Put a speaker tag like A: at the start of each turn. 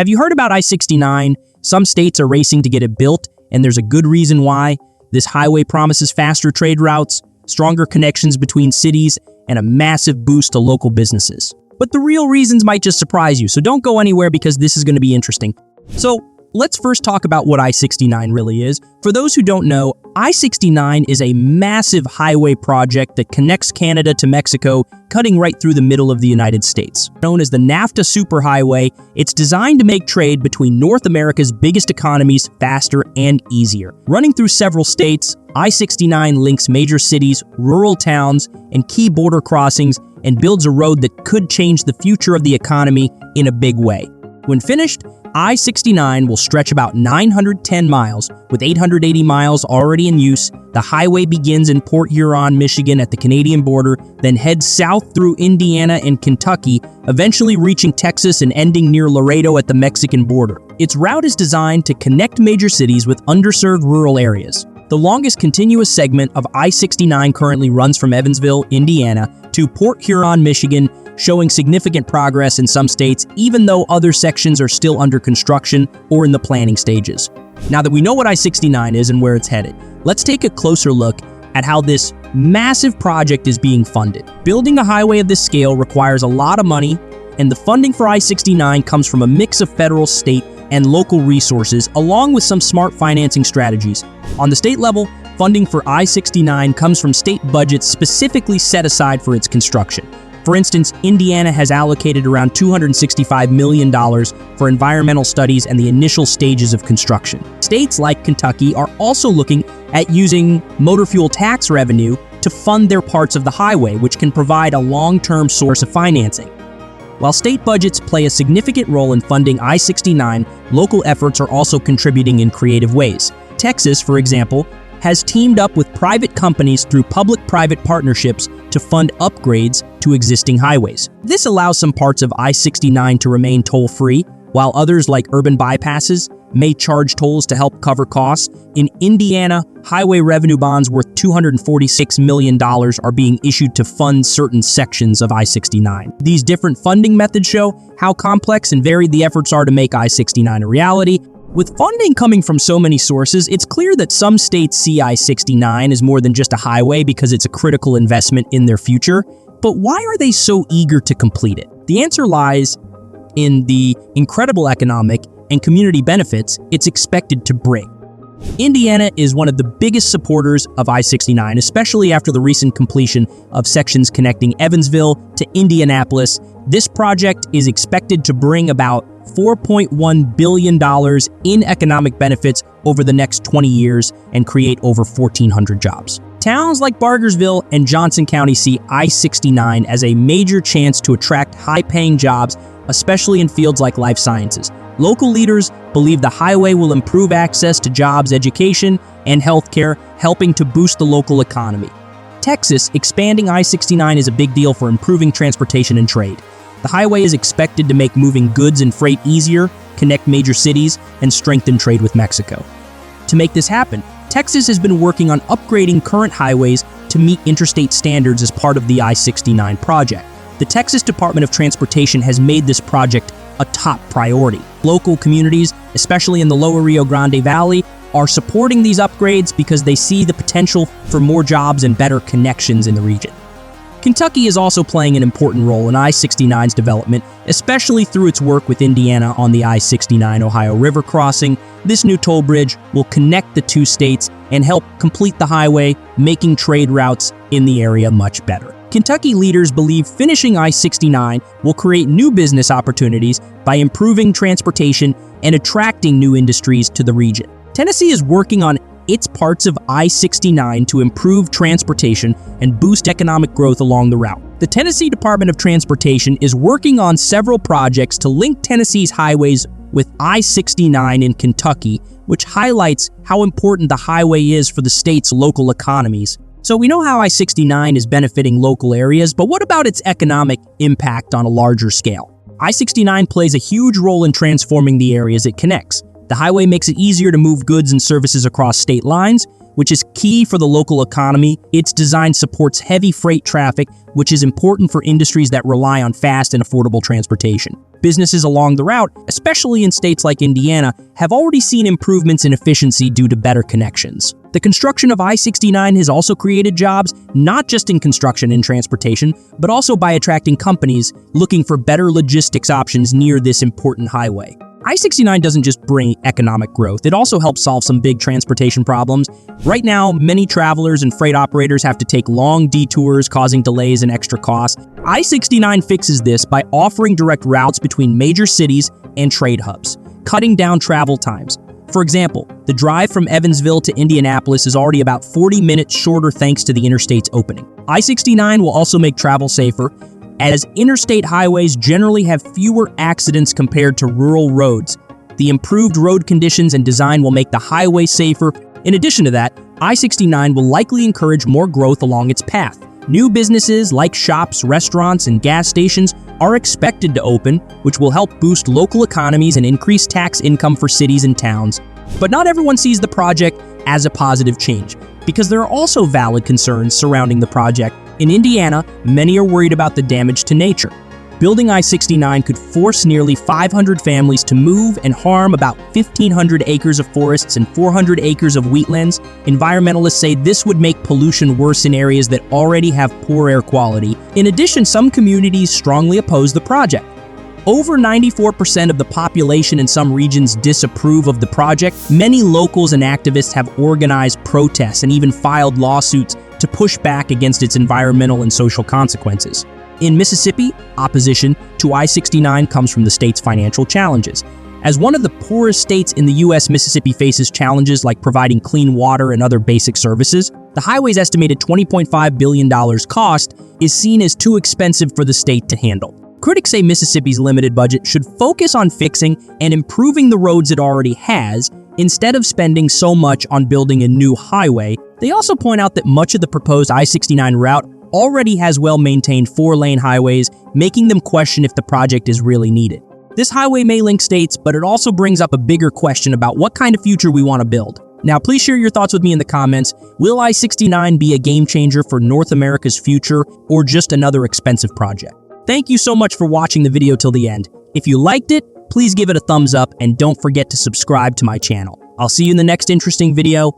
A: Have you heard about I-69? Some states are racing to get it built, and there's a good reason why. This highway promises faster trade routes, stronger connections between cities, and a massive boost to local businesses. But the real reasons might just surprise you, so don't go anywhere because this is going to be interesting. So, let's first talk about what I-69 really is. For those who don't know, I-69 is a massive highway project that connects Canada to Mexico, cutting right through the middle of the United States. Known as the NAFTA Superhighway, it's designed to make trade between North America's biggest economies faster and easier. Running through several states, I-69 links major cities, rural towns, and key border crossings and builds a road that could change the future of the economy in a big way. When finished, I-69 will stretch about 910 miles, with 880 miles already in use. The highway begins in Port Huron, Michigan at the Canadian border, then heads south through Indiana and Kentucky, eventually reaching Texas and ending near Laredo at the Mexican border. Its route is designed to connect major cities with underserved rural areas. The longest continuous segment of I-69 currently runs from Evansville, Indiana, to Port Huron, Michigan, showing significant progress in some states, even though other sections are still under construction or in the planning stages. Now that we know what I-69 is and where it's headed, let's take a closer look at how this massive project is being funded. Building a highway of this scale requires a lot of money, and the funding for I-69 comes from a mix of federal, state, and local resources, along with some smart financing strategies. On the state level, funding for I-69 comes from state budgets specifically set aside for its construction. For instance, Indiana has allocated around $265 million for environmental studies and the initial stages of construction. States like Kentucky are also looking at using motor fuel tax revenue to fund their parts of the highway, which can provide a long-term source of financing. While state budgets play a significant role in funding I-69, local efforts are also contributing in creative ways. Texas, for example, has teamed up with private companies through public-private partnerships to fund upgrades to existing highways. This allows some parts of I-69 to remain toll-free, while others, like urban bypasses, may charge tolls to help cover costs. In Indiana, highway revenue bonds worth $246 million are being issued to fund certain sections of I-69. These different funding methods show how complex and varied the efforts are to make I-69 a reality. With funding coming from so many sources, it's clear that some states see I-69 as more than just a highway because it's a critical investment in their future. But why are they so eager to complete it? The answer lies in the incredible economic and community benefits it's expected to bring. Indiana is one of the biggest supporters of I-69, especially after the recent completion of sections connecting Evansville to Indianapolis. This project is expected to bring about $4.1 billion in economic benefits over the next 20 years and create over 1,400 jobs. Towns like Bargersville and Johnson County see I-69 as a major chance to attract high-paying jobs, especially in fields like life sciences. Local leaders believe the highway will improve access to jobs, education, and healthcare, helping to boost the local economy. Texas, expanding I-69 is a big deal for improving transportation and trade. The highway is expected to make moving goods and freight easier, connect major cities, and strengthen trade with Mexico. To make this happen, Texas has been working on upgrading current highways to meet interstate standards as part of the I-69 project. The Texas Department of Transportation has made this project a top priority. Local communities, especially in the lower Rio Grande Valley, are supporting these upgrades because they see the potential for more jobs and better connections in the region. Kentucky is also playing an important role in I-69's development, especially through its work with Indiana on the I-69 Ohio River crossing. This new toll bridge will connect the two states and help complete the highway, making trade routes in the area much better. Kentucky leaders believe finishing I-69 will create new business opportunities by improving transportation and attracting new industries to the region. Tennessee is working on its parts of I-69 to improve transportation and boost economic growth along the route. The Tennessee Department of Transportation is working on several projects to link Tennessee's highways with I-69 in Kentucky, which highlights how important the highway is for the state's local economies. So we know how I-69 is benefiting local areas, but what about its economic impact on a larger scale? I-69 plays a huge role in transforming the areas it connects. The highway makes it easier to move goods and services across state lines, which is key for the local economy. Its design supports heavy freight traffic, which is important for industries that rely on fast and affordable transportation. Businesses along the route, especially in states like Indiana, have already seen improvements in efficiency due to better connections. The construction of I-69 has also created jobs, not just in construction and transportation, but also by attracting companies looking for better logistics options near this important highway. I-69 doesn't just bring economic growth, it also helps solve some big transportation problems. Right now, many travelers and freight operators have to take long detours, causing delays and extra costs. I-69 fixes this by offering direct routes between major cities and trade hubs, cutting down travel times. For example, the drive from Evansville to Indianapolis is already about 40 minutes shorter thanks to the interstate's opening. I-69 will also make travel safer, as interstate highways generally have fewer accidents compared to rural roads. The improved road conditions and design will make the highway safer. In addition to that, I-69 will likely encourage more growth along its path. New businesses like shops, restaurants, and gas stations are expected to open, which will help boost local economies and increase tax income for cities and towns. But not everyone sees the project as a positive change, because there are also valid concerns surrounding the project. In Indiana, many are worried about the damage to nature. Building I-69 could force nearly 500 families to move and harm about 1,500 acres of forests and 400 acres of wheatlands. Environmentalists say this would make pollution worse in areas that already have poor air quality. In addition, some communities strongly oppose the project. Over 94% of the population in some regions disapprove of the project. Many locals and activists have organized protests and even filed lawsuits to push back against its environmental and social consequences. In Mississippi, opposition to I-69 comes from the state's financial challenges. As one of the poorest states in the U.S., Mississippi faces challenges like providing clean water and other basic services. The highway's estimated $20.5 billion cost is seen as too expensive for the state to handle. Critics say Mississippi's limited budget should focus on fixing and improving the roads it already has, instead of spending so much on building a new highway. They also point out that much of the proposed I-69 route already has well-maintained 4-lane highways, making them question if the project is really needed. This highway may link states, but it also brings up a bigger question about what kind of future we want to build. Now, please share your thoughts with me in the comments. Will I-69 be a game changer for North America's future, or just another expensive project? Thank you so much for watching the video till the end. If you liked it, please give it a thumbs up and don't forget to subscribe to my channel. I'll see you in the next interesting video.